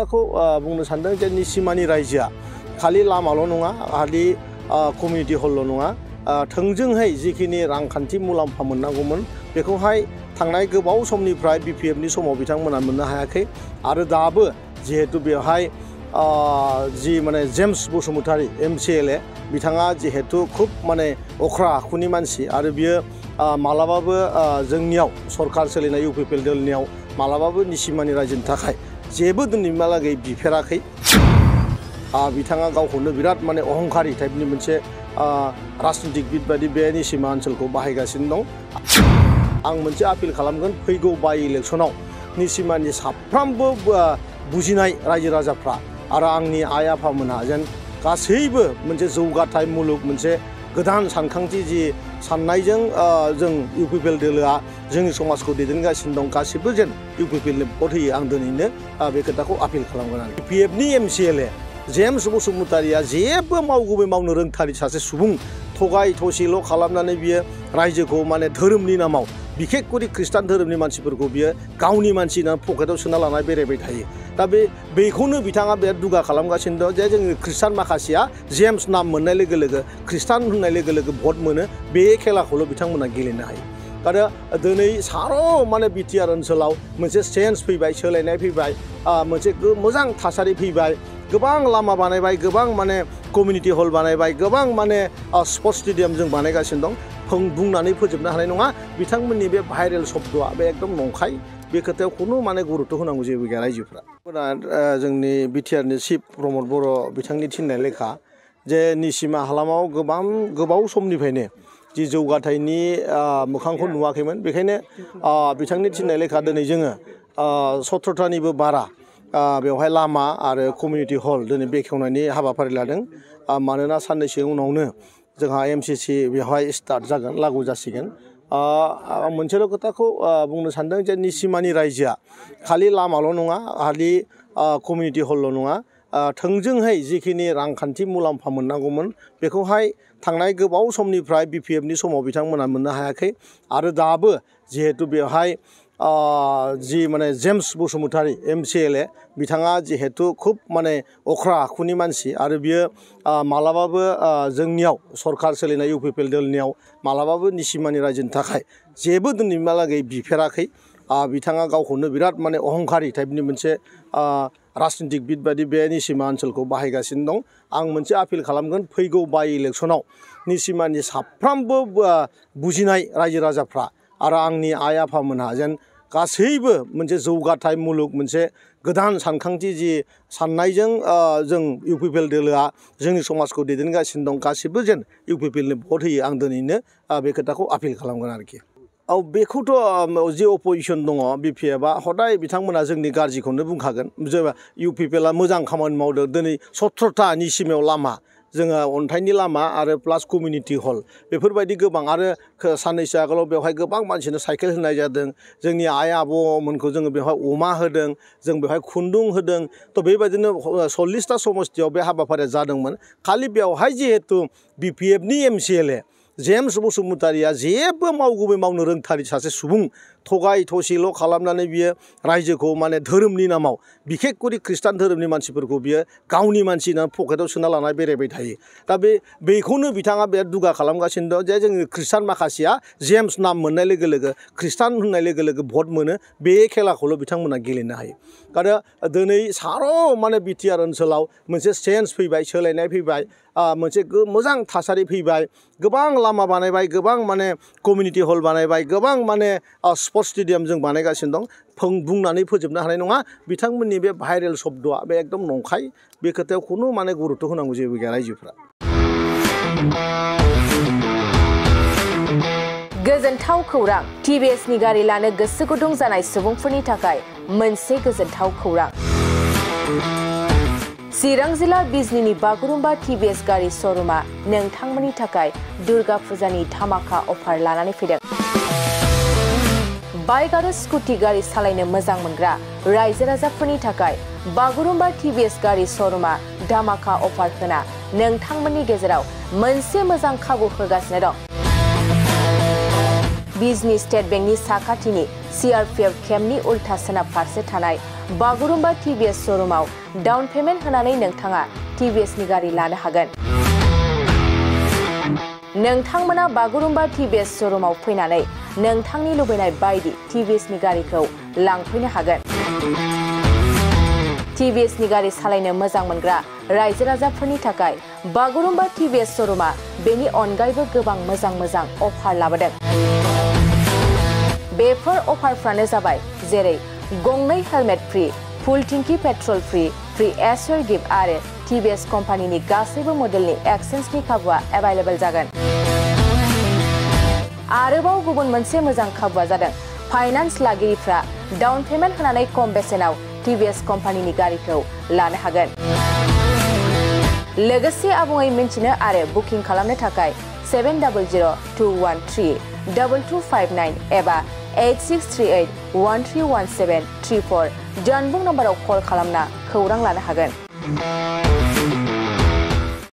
बुंनो सानदों जे निसिमानि रायजोआ खालि लामाल' नङा खालि कमिउनिटि हलल' नङा थोंजोंहाय जिखिनि रांखान्थि मुलाम्फा मोननांगौमोन बेखौहाय थांनाय गोबाव समनिफ्राय बिपिएफनि समाव बिथांमोना मोननो हायाखै आरो दाबो जिहेतु बेवहाय जि माने जेम्स बसुमतारी MCLA बिथाङा जिहेतु खुब माने अख्रा आखुनि मानसि आरो बियो मालाबाबो जोंनियाव सरकार सोलिनाय UPL दोलनियाव मालाबाबो निसिमानि रायजोनि थाखाय जेबो दिनैहालागै बिफेराखै बिथाङा गावखौनो बिराद माने अहंखारि टाइपनि मोनसे राजनितिकबिद बायदि बे निसिमा ओनसोलखौ बाहायगासिनो दं आं मोनसे आपिल खालामगोन फैगौ बाइ इलेक्सनाव निसिमानि साफ्रोमबो बुजिनाय रायजो राजाफ्रा आरो आंनि आइ आफामोनहा जेन गासैबो मोनसे जौगाथाय मुलुग मोनसे गोदान सानखांथि जि साननायजों जों UPL दोलोआ जोंनि समाजखौ दैदेनगासिनो दं गासिबो जेन UPLनो भट होयो आं दिनैनो बे खोथाखौ आपिल खालामगोन आरो बिपिएफनि MCLA जेम्स बसुमतारीया जेबो मावगुबै मावनो रोंथारि सासे सुबुं थगाय थसिल' खालामनानै बियो रायजोखौ माने धोरोमनि नामाव बिखेखकरि खृष्टान धोरोमनि मानसिफोरखौ बियो गावनि मानसि होननानै पकेटाव सोना लानानै बेरायबाय थायो दा बेखौनो बिथाङा बिराद दुगा खालामगासिनो दं जे जोंनि खृष्टान माखासेया जेम्स नाम मोननाय लोगो लोगो खृष्टान होननाय लोगो लोगो भट मोनो बे खेलाखौल' बिथांमोना गेलेनो हायो आरो दिनै सार' माने BTR ओनसोलाव मोनसे चेन्ज फैबाय सोलायनाय फैबाय मोनसे मोजां थासारि फैबाय गोबां लामा बानायबाय गोबां माने कमिउनिटि हल बानायबाय गोबां माने स्पर्ट्स स्टेडियाम जों बानायगासिनो दं बुंनानै फोजोबनो हानाय नङा बिथांमोननि बे भाइरेल शब्दआ बे एकदम नंखाय बे खोथायाव खुनु माने गुरुत्व होनांगौ जेबो गैया रायजोफ्रा जोंनि BTRनि चिफ प्रमद बर' बिथांनि थिननाय लेखा जे निसिमा हालामाव गोबाव समनिफ्रायनो जि जौगाथायनि मोखांखौ नुवाखैमोन बेखायनो बिथांनि थिननाय लेखा दिनै जोङो 17थानिबो बारा बेवहाय लामा आरो कमिउनिटि हल दिनै बेखेवनायनि हाबाफारि लादों मानोना साननैसो उनावनो जोंहा MCC बेवहाय स्टार्ट जागोन लागु जासिगोन आं मोनसेल' खोथाखौ बुंनो सानदों जे निसिमानि रायजोआ खालि लामाल' नङा खालि कमिउनिटि हलल' नङा थोंजोंहाय जिखिनि रांखान्थि मुलाम्फा मोननांगौमोन बेखौहाय थांनाय गोबाव समनिफ्राय बिपिएफनि समाव बिथांमोना मोननो हायाखै आरो दाबो जिहेतु बेवहाय जि माने जेम्स बसुमतारी MCLA बिथाङा जिहेतु खुब माने अख्रा आखुनि मानसि आरो बियो मालाबाबो जोंनियाव सरकार सोलिनाय UPL दोलनियाव मालाबाबो निसिमानि रायजोनि थाखाय जेबो दिनैहालागै बिफेराखै बिथाङा गावखौनो बिराद माने अहंखारि टाइपनि मोनसे राजनितिकबिद बायदि बे निसिमा ओनसोलखौ बाहायगासिनो दं आं मोनसे आपिल खालामगोन फैगौ बाइ इलेक्सनाव निसिमानि साफ्रोमबो बुजिनाय रायजो राजाफ्रा आरो आंनि आइ आफामोनहा जेन गासैबो मोनसे जौगाथाय मुलुग मोनसे गोदान सानखांथि जि साननायजों जों UPL दोलोआ जोंनि समाजखौ दैदेनगासिनो दं गासिबो जेन UPLनो भट होयो आं दिनैनो बे खोथाखौ आपिल खालामगोन आरोखि बेखौथ' जे अपोजिसन दङ बिपिएफआ हदाय बिथांमोना जोंनि गाज्रिखौनो बुंखागोन जेनेबा UPLआ मोजां खामानि मावदों दिनै 17था निसिमायाव लामा जोङो अन्थाइनि लामा आरो प्लास कमिउनिटि हल बेफोरबायदि गोबां आरो साननैसो आगोलाव बेवहाय गोबां मानसिनो साइकेल होनाय जादों जोंनि आइ आबौमोनखौ जोङो बेवहाय अमा होदों जों बेवहाय खुन्दुं होदों थ' बेबायदिनो 40टा समस्तियाव बे हाबाफारिया जादोंमोन खालि बेवहाय जिहेतु बिपिएफनि MCLA जेम्स बसुमतारीया जेबो मावगुबै मावनो रोंथारि सासे सुबुं थगाय थसिल' खालामनानै बियो रायजोखौ माने धोरोमनि नामाव बिखेखकरि खृष्टान धोरोमनि मानसिफोरखौ बियो गावनि मानसि होननानै पकेटाव सोना लानानै बेरायबाय थायो दा बेखौनो बिथाङा बिराद दुगा खालामगासिनो दं जे जोंनि खृष्टान माखासेया जेम्स नाम मोननाय लोगो लोगो खृष्टान होननाय लोगो लोगो भट मोनो बे खेलाखौल' बिथांमोना गेलेनो हायो आरो दिनै सार' माने BTR ओनसोलाव मोनसे चेन्ज फैबाय सोलायनाय फैबाय मोनसे मोजां थासारि फैबाय गोबां लामा बानायबाय गोबां माने कमिउनिटि हल बानायबाय गोबां माने स्पर्ट्स स्टेडियाम जों बानायगासिनो दं बुंनानै फोजोबनो हानाय नङा बिथांमोननि बे भाइरेल शब्दआ बे एकदम नंखाय बे खोथायाव खुनु माने गुरुत्व होनांगौ जेबो गैया रायजोफ्रा गोजोनथाव खौरां TVSनि गारि लानो गोसो गुदुं जानाय सुबुंफोरनि थाखाय मोनसे गोजोनथाव खौरां चिरां जिल्ला बिजनीनि बागुरुम्बा TVS गारि श'रुमा नोंथांमोननि थाखाय दुर्गा फुजानि धामाका अफार लानानै फैदों बाइक आरो स्कुटि गारि सालायनो मोजां मोनग्रा रायजो राजाफोरनि थाखाय बागुरुम्बा TVS गारि श'रुमा धामाका अफार होना नोंथांमोननि गेजेराव मोनसे मोजां खाबु होगासिनो दं बिजनी स्टेट बेंकनि साखाथिनि CRPF केम्पनि उल्था सोनाब फारसे थानाय बागुरुम्बा टिभिएस शोरूमाव डाउन पेमेन्ट होनानै नोंथाङा टिभिएस नि गारि लानो हागोन। नोंथांमोना बागुरुम्बा टिभिएस शोरूमाव फैनानै नोंथांनि लुबैनाय बायदि टिभिएस नि गारिखौ लांफैनो हागोन। टिभिएस नि गारि सालायनो मोजां मोनग्रा रायजो राजाफोरनि थाखाय बागुरुम्बा टिभिएस शोरूमा बेनि अनगायैबो गोबां मोजां अफार लाबोदों। बेफोर अफारफ्रानो जाबाय जेरै गंनै हेलमेट फ्री, फुल टिंकी पेट्रल फ्री एसर गिफ्ट आरो टिभिएस कम्पानीनि गासैबो मडेलनि एक्सचेन्जनि खाबुआ एभेलेबल जागोन। आरोबाव गुबुन मोनसे मोजां खाबुआ जादों फाइनान्स लागिरिफ्रा डाउन पेमेन्ट होनानै खम बेसेनाव टिभिएस कम्पानीनि गारिखौ लानो हागोन। लोगोसे आबुङै मिन्थिनो आरो बुकिं खालामनो थाखाय 7002132259 एबा 8638131734 जानबुं नम्बराव कल खालामना खौरां लानो हागोन।